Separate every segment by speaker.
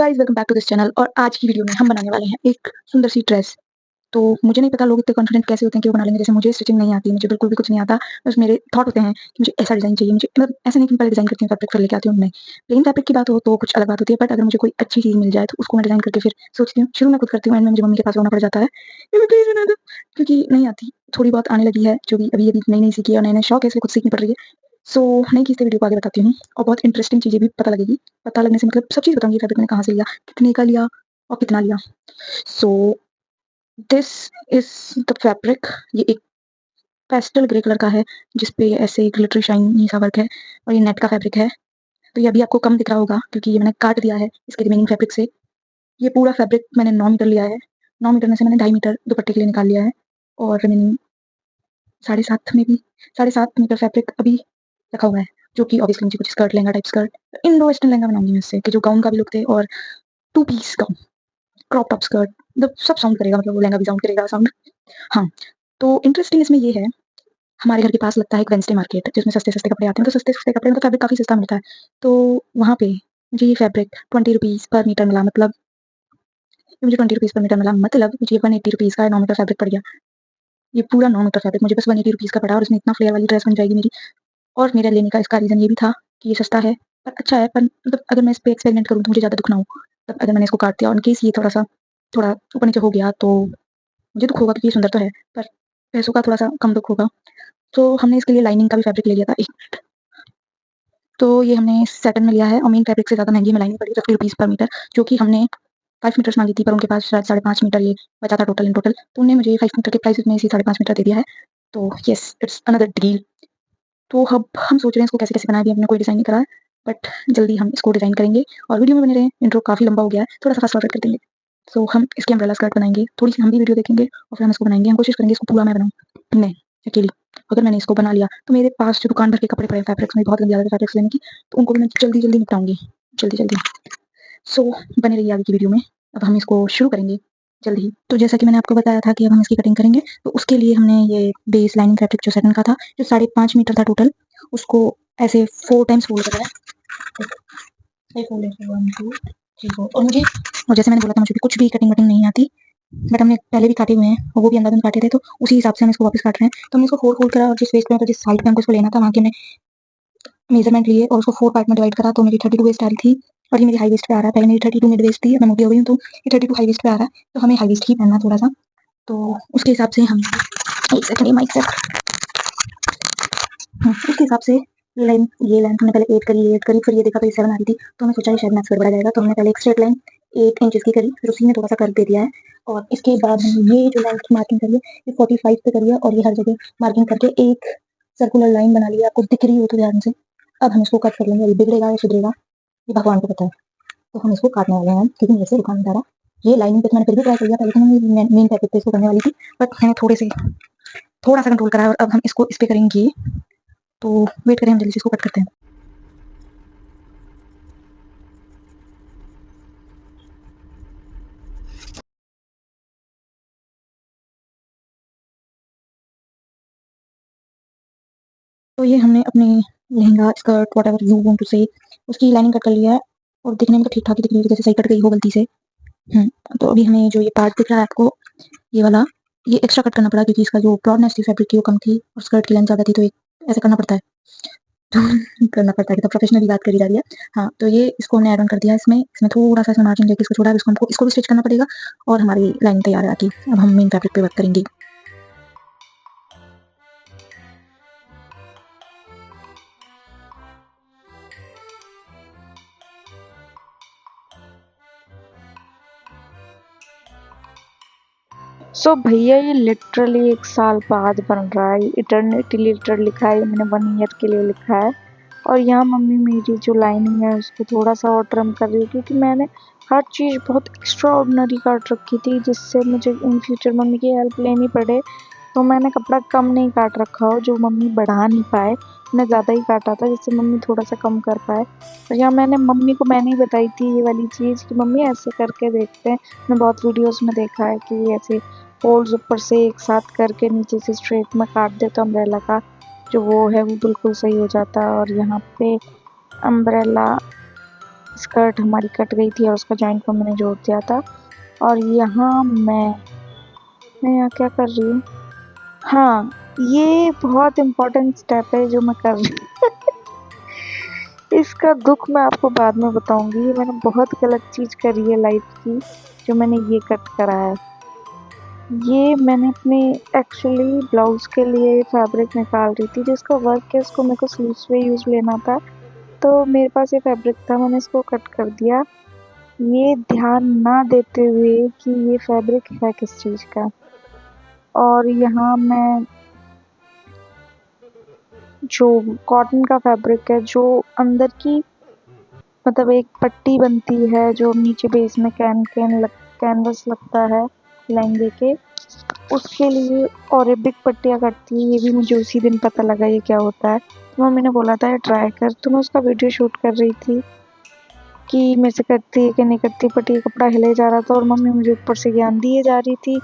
Speaker 1: Guys welcome back to this channel. और आज की वीडियो में हम बनाने वाले हैं एक सुंदर सी ड्रेस। तो मुझे नहीं पता लोग इतने कॉन्फिडेंट कैसे होते हैं कि वो बना लेंगे। जैसे मुझे स्टिचिंग नहीं आती, मुझे बिल्कुल भी कुछ नहीं आता। बस मेरे थॉट होते हैं कि मुझे ऐसा डिजाइन चाहिए। मुझे मतलब ऐसा नहीं कि मैं पहले डिजाइन करती हूँ फैब्रिक फिर लेके आती हूँ, नहीं। प्लेन फैब्रिक की बात हो तो कुछ अलग बात होती है, बट अगर मुझे कोई अच्छी चीज मिल जाए तो उसको मैं डिजाइन करके फिर सोचती हूँ। शुरू में खुद करती हूँ, एंड में मुझे मम्मी के पास रोना पड़ जाता है कि प्लीज बना दो, क्योंकि नहीं आती। थोड़ी बहुत आने लगी है, जो भी अभी अभी नई नई सीखी है और नए नए शौक है, इसलिए खुद सीखनी पड़ रही है। सो नई खींचते वीडियो को आगे बताती हूँ और बहुत इंटरेस्टिंग चीजें भी पता लगेगी। पता लगने से मतलब सब चीज बताऊंगी, फैब्रिक मैंने कहाँ से लिया, कितने का लिया और कितना लिया। So this is the fabric. ये एक पेस्टल ग्रे कलर का है जिसपे ऐसे ग्लिटरी शाइनी सा वर्क है, और ये नेट का फैब्रिक है। तो ये अभी आपको कम दिख रहा होगा क्योंकि ये मैंने काट दिया है इसके रिमेनिंग फैब्रिक से। ये पूरा फैब्रिक मैंने 9 मीटर लिया है। 9 मीटर में से मैंने 2.5 मीटर दुपट्टे के लिए निकाल लिया है, और रिमेनिंग 7.5 में भी 7.5 मीटर फैब्रिक अभी रखा हुआ है, जो कि ऑब्वियसली मुझे कुछ skirt lehenga type skirt, Indo western lehenga बनाऊंगी मैं इससे, कि जो गाउन का भी लुक दे, और 2 piece gown, crop top skirt, मतलब सब साउंड करेगा, मतलब वो लहंगा भी साउंड करेगा साउंड। हाँ, तो इंटरेस्टिंग इसमें ये है, हमारे घर के पास लगता है एक वेडनेसडे मार्केट जिसमें सस्ते-सस्ते कपड़े आते हैं, तो सस्ते-सस्ते कपड़े मतलब फैब्रिक काफ़ी सस्ता मिलता है। तो वहाँ पे मुझे ये फैब्रिक 20 रुपीज़ पर मीटर मिला, मतलब ये मुझे 20 रुपीज़ पर मीटर मिला, मतलब मुझे 180 रुपीज़ का 9 मीटर फैब्रिक पड़ गया। ये पूरा 9 मीटर फैब्रिक मुझे बस 180 रुपीज़ का पड़ा, और इसमें इतना फ्लेयर वाली ड्रेस बन जाएगी मेरी। और मेरा लेने का इसका रीज़न ये भी था कि ये सस्ता है, पर अच्छा है, पर मतलब अगर मैं इस पे एक्सपेरिमेंट करूँ तो मुझे ज़्यादा दुःख ना हो। मतलब अगर मैंने इसको काट दिया और इन केस ये थोड़ा-सा थोड़ा ऊपर-नीचे हो गया तो मुझे दुःख होगा, क्योंकि ये सुंदर तो है, पर पैसों का थोड़ा-सा कम दुःख होगा। तो हमने इसके लिए लाइनिंग का भी फैब्रिक ले लिया था। तो ये हमने सैटिन में लिया है, और मेन फैब्रिक से ज़्यादा महँगी हमें लाइनिंग पड़ी 50 रुपीज़ पर मीटर, जो कि हमने 5 मीटर्स माँगी थी, पर उनके पास शायद 5.5 मीटर ये बचा था टोटल इन टोटल, तो उन्होंने मुझे 5 मीटर के प्राइस में इसी 5.5 मीटर दे दिया है। तो येस, इट्स अनदर डील। तो अब हम सोच रहे हैं इसको कैसे-कैसे बनाएँ, अभी हमने कोई डिज़ाइन नहीं करा है, बट जल्दी हम इसको डिज़ाइन करेंगे, और वीडियो में बने रहें। इंट्रो काफ़ी लंबा हो गया है, थोड़ा-सा फास्ट फॉरवर्ड कर देंगे। सो हम इसकी अम्ब्रेला स्कर्ट बनाएँगे, थोड़ी-सी हम भी वीडियो देखेंगे और फिर हम इसको बनाएँगे। हम कोशिश करेंगे इसको पूरा मैं बनाऊँ, मैं अकेली। अगर मैंने इसको बना लिया तो मेरे पास जो दुकान भर के कपड़े पड़े हैं फैब्रिक्स में, बहुत गंदी आदत है फैब्रिक्स लेने की, तो उनको भी मैं जल्दी-जल्दी निपटाऊँगी, जल्दी-जल्दी। सो बने रहिए आगे की वीडियो में। अब हम इसको शुरू करेंगे जल्द ही। तो जैसा कि मैंने आपको बताया था कि अब हम इसकी कटिंग करेंगे, तो उसके लिए हमने ये बेस लाइनिंग फैब्रिक जो सैटिन का था, जो 5.5 मीटर था टोटल, उसको ऐसे 4 टाइम्स फोल्ड करा है। ये फोल्ड है 1 2 3 4। और जैसे मैंने बोला था मुझे भी कुछ भी कटिंग वटिंग नहीं आती, बट हमने पहले भी काटे हुए हैं और वो भी अंदाज़न काटे थे, तो उसी हिसाब से हम इसको वापस काट रहे हैं। तो हमने इसको 4 फोल्ड करा, और जिस वेस्ट पे मतलब जिस साइड पे हमको इसको लेना था वहाँ की हमने मेजरमेंट लिए और उसको 4 पार्ट में डिवाइड करा, तो मेरी 32 वेस्ट आ रही थी, और ये मेरी हाई वेस्ट पे आ रहा है। पहले मेरी 32 मिड वेस्ट थी, अब मैं मोटी हो गई हूँ, तो ये 32 हाई वेस्ट पे आ रहा है, तो हमें हाई वेस्ट ही पहनना है थोड़ा-सा। तो उसके हिसाब से हम, एक सेकंड, ये माइक सेट, उसके हिसाब से ये लेंथ हमने पहले 8 करी, फिर ये देखा तो ये 7 आ रही थी, तो हमने सोचा ये शायद मैथ्स गड़बड़ा जाएगा, तो हमने पहले एक स्ट्रेट लाइन 8 इंचेस की करी, फिर उसी में थोड़ा-सा कर्व दे दिया है, और इसके बाद हमने ये जो लेंथ की मार्किंग करी है, ये 45 पे करी है, और ये हर जगह मार्किंग करके एक सर्कुलर लाइन बना ली है, आपको दिख रही हो तो ध्यान से। अब हम इसको कट कर लेंगे, ये बिगड़ेगा या सुधरेगा ये भगवान को पता है। तो हम इसको काटने वाले हैं, क्योंकि मेरे से रुका नहीं जा रहा। ये लाइनिंग पे तो मैंने फिर भी ट्राई किया, पहले तो मैं मेन फैब्रिक पे इसको करने वाली थी, बट मैंने थोड़ा-सा कंट्रोल करा, और अब हम इसको इस पे करेंगे। तो वेट करें, हम जल्दी से इसको कट करते हैं। तो ये हमने अपने lehenga, skirt, whatever you want to say, उसकी लाइनिंग कट कर लिया है, और दिखने में तो ठीक-ठाक ही दिख रही है, जैसे सही कट गई हो गलती से। तो अभी हमें जो ये पार्ट दिख रहा है आपको, ये वाला, ये एक्स्ट्रा कट करना पड़ा, क्योंकि इसका जो ब्रॉडनेस थी फैब्रिक की वो कम थी, और स्कर्ट की लेंथ ज़्यादा थी, तो ये ऐसे करना पड़ता है। तो करना पड़ता है, तो प्रोफेशनली बात करी जा रही है। हाँ, तो ये इसको हमने ऐड ऑन कर दिया है इसमें थोड़ा-सा इसमें मार्जिन लेके इसको छोड़ा है, इसको भी स्टिच करना पड़ेगा, और हमारी लाइनिंग तैयार है आगे। अब हम मेन फैब्रिक पे वर्क करेंगे।
Speaker 2: सो भैया ये लिटरली 1 साल बाद बन रहा है। इटर्निटी लिटर लिखा है, ये मैंने 1 ईयर के लिए लिखा है। और यहाँ मम्मी मेरी जो लाइनिंग है उसको थोड़ा सा और ट्रिम कर रही है, क्योंकि मैंने हर चीज़ बहुत एक्स्ट्रा ऑर्डिनरी काट रखी थी, जिससे मुझे इन फ्यूचर मम्मी की हेल्प लेनी पड़े। तो मैंने कपड़ा कम नहीं काट रखा हो जो मम्मी बढ़ा नहीं पाए, मैंने ज़्यादा ही काटा था जिससे मम्मी थोड़ा सा कम कर पाए। और यहाँ मम्मी ही बताई थी ये वाली चीज़ कि मम्मी ऐसे करके देखते हैं। मैंने बहुत वीडियोस में देखा है कि ऐसे फोल्ड्स ऊपर से एक साथ करके नीचे से स्ट्रेट में काट दे तो अम्ब्रेला का जो वो है वो बिल्कुल सही हो जाता है। और यहाँ पे अम्ब्रेला स्कर्ट हमारी कट गई थी और उसका जॉइंट मम्मी ने जोड़ दिया था। और यहाँ मैं यहाँ क्या कर रही हूँ, हाँ ये बहुत इम्पोर्टेंट स्टेप है जो मैं कर रही हूँ। इसका दुख मैं आपको बाद में बताऊंगी। मैंने बहुत गलत चीज़ करी है लाइफ की, जो मैंने ये कट करा है। ये मैंने अपने एक्चुअली ब्लाउज के लिए फैब्रिक निकाल रही थी, जिसका वर्क है उसको मेरे को स्लीव्स पे यूज लेना था, तो मेरे पास ये फैब्रिक था, मैंने इसको कट कर दिया, ये ध्यान ना देते हुए कि ये फैब्रिक है किस चीज़ का। और यहाँ मैं जो कॉटन का फैब्रिक है, जो अंदर की मतलब एक पट्टी बनती है जो नीचे बेस में कैनवस लगता है लहंगे के, उसके लिए अरेबिक पट्टियाँ कटती है। ये भी मुझे उसी दिन पता लगा ये क्या होता है। तो मम्मी ने बोला था ये ट्राई कर, तो मैं उसका वीडियो शूट कर रही थी कि मेरे से कटती है कि नहीं कटती, बट ये कपड़ा हिले जा रहा था और मम्मी मुझे ऊपर से ज्ञान दिए जा रही थी।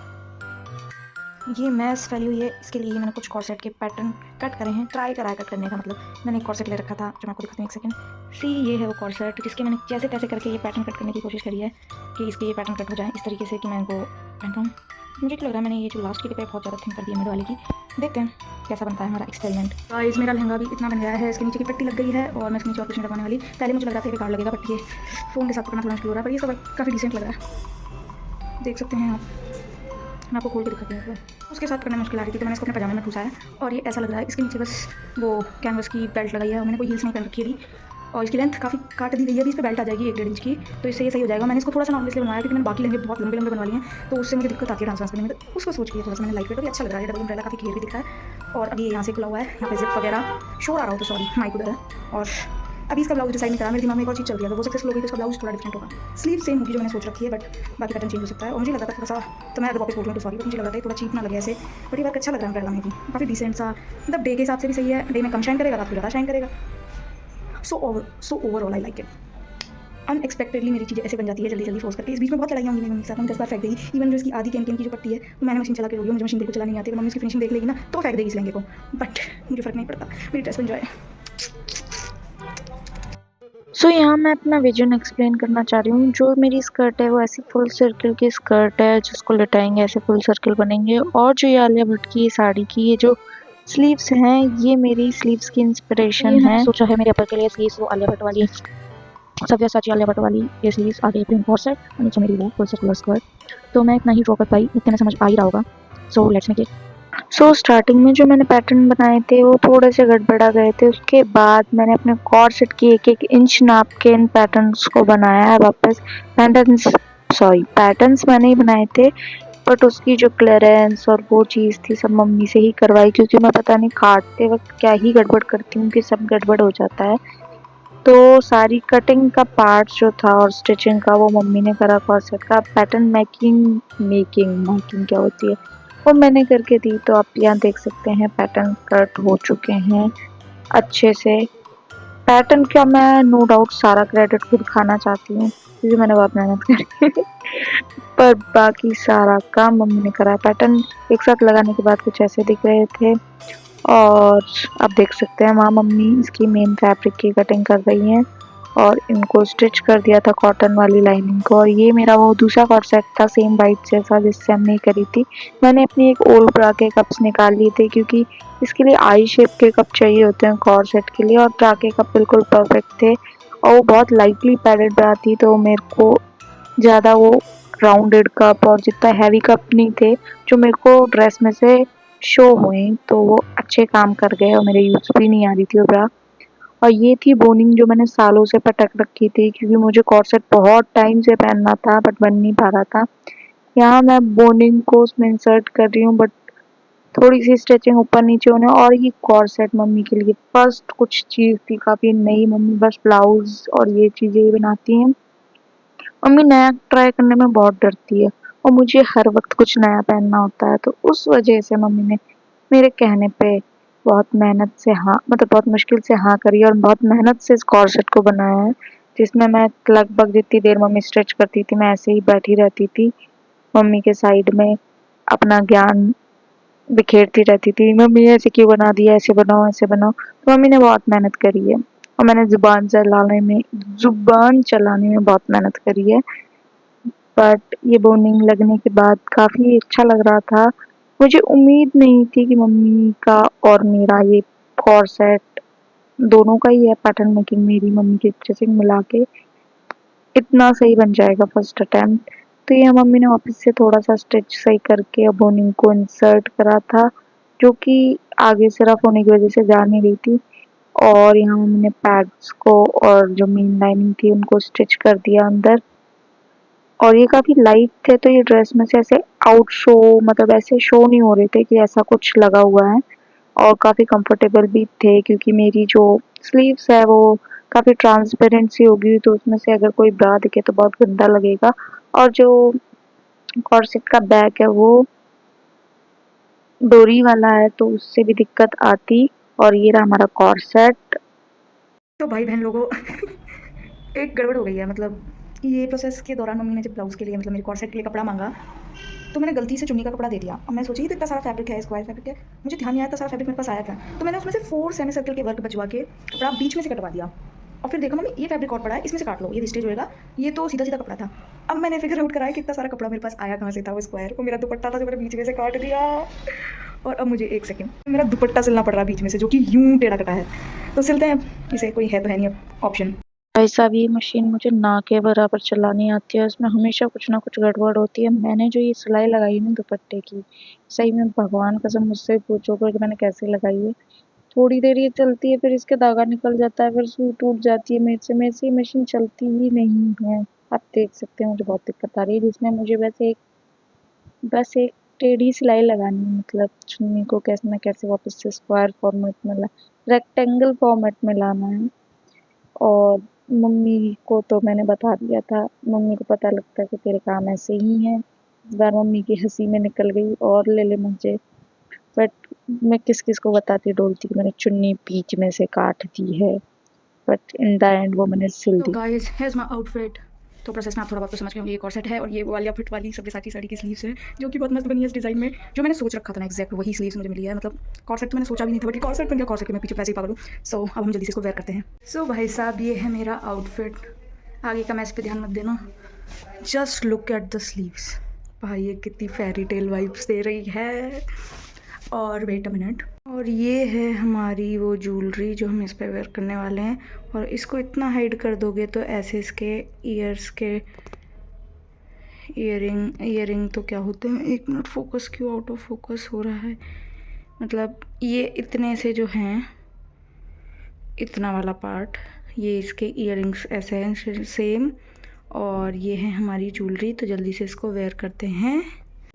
Speaker 1: ये मैस फैली हुई है, इसके लिए मैंने कुछ कॉर्सेट के पैटर्न कट करे हैं, ट्राई करा है कट करने का, मतलब मैंने एक कॉर्सेट ले रखा था जो मैं आपको दिखाती हूँ एक सेकंड। सी ये है वो कॉर्सेट जिसके मैंने जैसे तैसे करके ये पैटर्न कट करने की कोशिश करी है कि इसके ये पैटर्न कट हो जाए इस तरीके से कि मैं इनको पहन पाऊँ। मुझे क्या लग रहा है मैंने ये जो लास्ट की टिप है बहुत ज़्यादा थिंक कर दी है मेरे वाले की। देखते हैं कैसा बनता है हमारा एक्सपेरिमेंट। गाइस मेरा लहंगा भी इतना बन गया है, इसके नीचे की पट्टी लग गई है और मैं इसके नीचे और कुछ नहीं लगवाने वाली। पहले मुझे लग रहा था बेकार लगेगा, बट ये फ़ोन के साथ पकड़ना थोड़ा मुश्किल हो रहा है, पर ये सब काफ़ी डिसेंट लग रहा है, देख सकते हैं आप। मैं आपको खोल के दिखाती हूँ। उसके साथ करने में मुश्किल आ रही थी, तो मैंने इसको अपने पजामे में ठूसा है और ये ऐसा लग रहा है। इसके नीचे बस वो कैनवस की बेल्ट लगाई है और मैंने कोई हील्स नहीं पहन रखी है अभी, और इसकी लेंथ काफ़ी काट दी गई है। अभी इस पर बेल्ट आ जाएगी 1-1.5 इंच की, तो इससे ये सही हो जाएगा। मैंने इसको थोड़ा सा नॉर्मल इसलिए बनवाया क्योंकि मैंने बाकी लहंगे बहुत लंबे लंबे बनवा लिए हैं, तो उससे मुझे दिक्कत आती है डांस करने में, तो उसको सोच के थोड़ा सा मैंने लाइट वेट, और अच्छा लग रहा है। डबल अम्ब्रेला काफ़ी क्लियर भी दिख रहा है। और अभी यहाँ से खुला हुआ है, यहाँ पे जिप वगैरह शोर आ रहा हो तो सॉरी, माइक उधर है। और अभी इसका ब्लाउज डिसाइड नहीं करा, मेरे दिमाग में एक और चीज़ चल रही है, तो वो सक्सेसफुल हो गई तो इसका ब्लाउज थोड़ा डिफरेंट होगा। स्लीव सेम होगी जो मैंने सोच रखी है, बट बाकी पैटर्न चेंज हो सकता है। और मुझे लगा था थोड़ा सा, तो मैं अगर वापस बोल रही हूँ तो सॉरी, बट मुझे लगा था थोड़ा चीप ना लगे ऐसे, बट ये वर्क अच्छा लग रहा है अम्ब्रेला में भी, काफ़ी डिसेंट सा, मतलब डे के हिसाब से भी सही है। डे में कम शाइन करेगा, रात को ज़्यादा शाइन करेगा। So overall I like it. Unexpectedly मेरी चीज़ें ऐसे बन जाती है जल्दी जल्दी फोर्स करके। इस बीच में बहुत लड़ाई होंगी मेरी मम्मी के साथ, मैं 10 बार फेंक देगी। इवन जो इसकी आधी कैन की जो पट्टी है वो मैंने मशीन चला के रोकी, मुझे मशीन बिल्कुल चलानी नहीं आती। अगर मम्मी इसकी फिनिशिंग देख लेगी ना तो फेंक देगी इस लहंगे को, बट मुझे फ़र्क नहीं पड़ता, मेरी ड्रेस बन जाए।
Speaker 2: सो यहाँ मैं अपना विजन एक्सप्लेन करना चाह रही हूँ। जो मेरी स्कर्ट है वो ऐसी फुल सर्कल की स्कर्ट है, जिसको लटाएंगे ऐसे फुल सर्कल बनेंगे। और जो ये आलिया भट्ट की साड़ी की ये जो स्लीव्स हैं, ये मेरी स्लीव्स की इंस्पिरेशन
Speaker 1: ये मैंने
Speaker 2: है।
Speaker 1: सोचा है मेरे अपर के लिए स्लीव्स वो आलिया भट्ट वाली, सव्यसाची आलिया भट्ट वाली ये स्लीव्स, आगे प्रिंट कॉर्सेट और नीचे मेरी वो फुल सर्कुलर स्कर्ट। तो मैं इतना ही ड्रॉ कर पाई, इतने में समझ आ ही रहा होगा। So let's make it.
Speaker 2: So starting में जो मैंने पैटर्न बनाए थे वो थोड़े से गड़बड़ा गए थे। उसके बाद मैंने अपने कॉर्सेट की 1-1 इंच नाप के इन पैटर्न्स को बनाया है वापस। पैटर्न्स मैंने ही बनाए थे, बट उसकी जो क्लियरेंस और वो चीज़ थी सब मम्मी से ही करवाई, क्योंकि मैं पता नहीं काटते वक्त क्या ही गड़बड़ करती हूँ कि सब गड़बड़ हो जाता है। तो सारी कटिंग का पार्ट जो था और स्टिचिंग का वो मम्मी ने करा। कॉर्सेट का पैटर्न मेकिंग क्या होती है वो मैंने करके दी। तो आप यहाँ देख सकते हैं पैटर्न कट हो चुके हैं अच्छे से। पैटर्न का मैं नो डाउट सारा क्रेडिट खुद खाना चाहती हूँ, क्योंकि मैंने बहुत मेहनत करी पर बाकी सारा काम मम्मी ने करा। पैटर्न एक साथ लगाने के बाद कुछ ऐसे दिख रहे थे, और आप देख सकते हैं वहाँ मम्मी इसकी मेन फैब्रिक की कटिंग कर रही हैं और इनको स्टिच कर दिया था कॉटन वाली लाइनिंग को। और ये मेरा वो दूसरा कॉर्सेट था सेम वाइट जैसा जिससे हमने करी थी। मैंने अपनी एक ओल्ड ब्रा के कप्स निकाल लिए थे, क्योंकि इसके लिए आई शेप के कप चाहिए होते हैं कॉर्सेट के लिए, और ब्रा के कप बिल्कुल परफेक्ट थे। और वो बहुत लाइटली पैडेड ब्रा थी, तो मेरे को ज़्यादा वो राउंडेड कप और जितना हैवी कप नहीं थे जो मेरे को ड्रेस में से शो हुए, तो वो अच्छे काम कर गए और मेरे यूज़ भी नहीं आ रही थी वो ब्रा। और ये थी बोनिंग जो मैंने सालों से पटक रखी थी, क्योंकि मुझे कॉर्सेट बहुत टाइम से पहनना था बट बन नहीं पा रहा था। यहाँ मैं बोनिंग को उसमें इंसर्ट कर रही हूँ, बट थोड़ी सी स्टिचिंग ऊपर नीचे होने। और ये कॉर्सेट मम्मी के लिए फर्स्ट कुछ चीज़ थी काफ़ी नई। मम्मी बस ब्लाउज और ये चीज़ें ही बनाती हैं। मम्मी नया ट्राई करने में बहुत डरती है और मुझे हर वक्त कुछ नया पहनना होता है, तो उस वजह से मम्मी ने मेरे कहने पे बहुत मेहनत से हाँ, मतलब बहुत मुश्किल से हाँ करी और बहुत मेहनत से इस कॉर्सेट को बनाया है, जिसमें मैं लगभग जितनी देर मम्मी स्टिच करती थी मैं ऐसे ही बैठी रहती थी मम्मी के साइड में, अपना ज्ञान बिखेरती रहती थी। मम्मी ऐसे क्यों बना दिया, ऐसे बनाओ ऐसे बनाओ। तो मम्मी ने बहुत मेहनत करी है। और मैंने ज़ुबान चलाने में बहुत मेहनत करी है। बट ये बोनिंग लगने के बाद काफ़ी अच्छा लग रहा था। मुझे उम्मीद नहीं थी कि मम्मी का और मेरा ये कॉर्सेट दोनों का ही है पैटर्न मेकिंग, मेरी मम्मी की स्टिचिंग मिला के इतना सही बन जाएगा फर्स्ट अटेम्प्ट। तो ये मम्मी ने वापस से थोड़ा सा स्टिच सही करके बोनिंग को इंसर्ट करा था, जो कि आगे से रफ होने की वजह से जा नहीं रही थी। और यहाँ मम्मी ने पैड्स को और जो मेन लाइनिंग थी उनको स्टिच कर दिया अंदर। और ये काफ़ी लाइट थे, तो ये ड्रेस में से ऐसे आउट शो, मतलब ऐसे शो नहीं हो रहे थे कि ऐसा कुछ लगा हुआ है। और काफ़ी कंफर्टेबल भी थे, क्योंकि मेरी जो स्लीव्स है वो काफ़ी ट्रांसपेरेंट सी होगी, तो उसमें से अगर कोई ब्रा दिखे तो बहुत गंदा लगेगा। और जो कॉर्सेट का बैक है वो डोरी वाला है, तो उससे भी दिक्कत आती। और ये रहा हमारा कॉर्सेट।
Speaker 1: तो भाई बहन लोगों एक गड़बड़ हो गई है। मतलब ये प्रोसेस के दौरान मम्मी ने जब ब्लाउज़ के लिए, मतलब मेरे कॉर्सेट के लिए कपड़ा मांगा, तो मैंने गलती से चुन्नी का कपड़ा दे दिया। अब मैं सोची तो इतना सारा फैब्रिक है, स्क्वायर फैब्रिक है, मुझे ध्यान नहीं आया इतना सारा फैब्रिक मेरे पास आया क्या। तो मैंने उसमें से 4 सेमी सर्कल के वर्क बचवा के कपड़ा बीच में से कटवा दिया। और फिर देखा मम्मी ये फैब्रिक और पड़ा है, इसमें से काट लो, ये वेस्टेज होएगा, ये तो सीधा सीधा कपड़ा था। अब मैंने फिगर आउट कराया कि इतना सारा कपड़ा मेरे पास आया कहाँ से था। वो स्क्वायर, वो मेरा दुपट्टा था जो मैंने बीच में से काट दिया। और अब मुझे एक सेकंड मेरा दुपट्टा सिलना पड़ रहा है बीच में से, जो कि यूं टेढ़ा कटा है। तो सिलते हैं इसे, कोई है तो है नहीं अब ऑप्शन।
Speaker 2: भाई साहब, ये मशीन मुझे ना के बराबर चलानी आती है, उसमें हमेशा कुछ ना कुछ गड़बड़ होती है। मैंने जो ये सिलाई लगाई ना दुपट्टे की, सही में भगवान कसम मुझसे पूछोगे कि मैंने कैसे लगाई है। थोड़ी देर ये चलती है, फिर इसका धागा निकल जाता है, फिर सुई टूट जाती है। मेरे से ये मशीन चलती ही नहीं है। आप देख सकते हैं मुझे बहुत दिक्कत आ रही है, जिसमें मुझे बस एक टेढ़ी सिलाई लगानी है, मतलब चुन्नी को कैसे ना कैसे वापस से स्क्वायर फॉर्मेट में रेक्टेंगल फॉर्मेट में लाना है। और मम्मी को तो मैंने बता दिया था, मम्मी को पता लगता है कि तेरे काम ऐसे ही हैं। इस बार मम्मी की हंसी में निकल गई और ले मुझे। बट मैं किस किस को बताती डोलती कि मैंने चुन्नी बीच में से काट दी है। बट इन द एंड वो मैंने सिल
Speaker 1: तो
Speaker 2: दी।
Speaker 1: Guys here's my outfit. तो प्रोसेस में आप थोड़ा बहुत तो समझ गए होंगे। ये कॉर्सेट है और ये वालिया फिट वाली सब्यसाची साड़ी की स्लीव्स है, जो कि बहुत मस्त बनी है इस डिज़ाइन में। जो मैंने सोच रखा था ना एग्जैक्ट वही स्लीव्स मुझे मिली है। मतलब कॉर्सेट तो मैंने सोचा भी नहीं था, बट ये कॉर्सेट बन गया। कॉर्सेट के मैं पीछे पैसे ही पागल हूँ। सो अब हम जल्दी से इसको वेयर करते हैं। सो भाई साहब ये है मेरा आउटफिट। आगे का मैं इस पर ध्यान मत देना। Just look at the sleeves. भाई ये कितनी फेरी टेल वाइब्स दे रही है। और वेट अ मिनट। और ये है हमारी वो ज्वेलरी जो हम इस पे वेयर करने वाले हैं। और इसको इतना हाइड कर दोगे तो ऐसे इसके ईयर्स के ईयरिंग तो क्या होते हैं, एक मिनट, फोकस क्यों आउट ऑफ फोकस हो रहा है। मतलब ये इतने से जो हैं, इतना वाला पार्ट, ये इसके ईयरिंग्स ऐसे हैं सेम। और ये है हमारी ज्वेलरी। तो जल्दी से इसको वेयर करते हैं।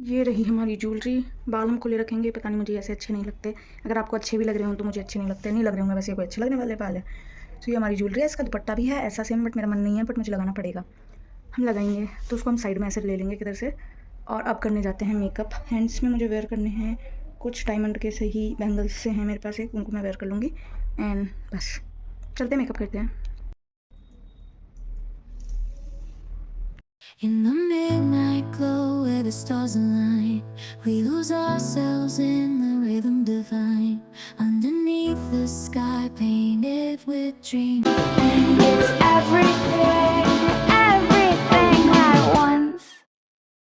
Speaker 1: ये रही हमारी ज्वेलरी। बाल हम खुले रखेंगे, पता नहीं मुझे ऐसे अच्छे नहीं लगते। अगर आपको अच्छे भी लग रहे हो तो मुझे अच्छे नहीं लगते, नहीं लग रहे होंगे वैसे, कोई अच्छे लगने वाले बाल है। तो ये हमारी ज्वेलरी है। इसका दुपट्टा भी है ऐसा सेम, बट मेरा मन नहीं है, बट मुझे लगाना पड़ेगा। हम लगाएंगे तो उसको हम साइड में ऐसे ले लेंगे किधर से। और अब करने जाते हैं मेकअप। हैंड्स में मुझे वेयर करने हैं कुछ डायमंड के सही बैंगल्स से हैं मेरे पास एक, उनको मैं वेयर कर लूँगी। एंड बस चलते मेकअप करते हैं।
Speaker 3: In the midnight glow where the stars align, we lose ourselves in the rhythm divine. Underneath the sky painted with dreams.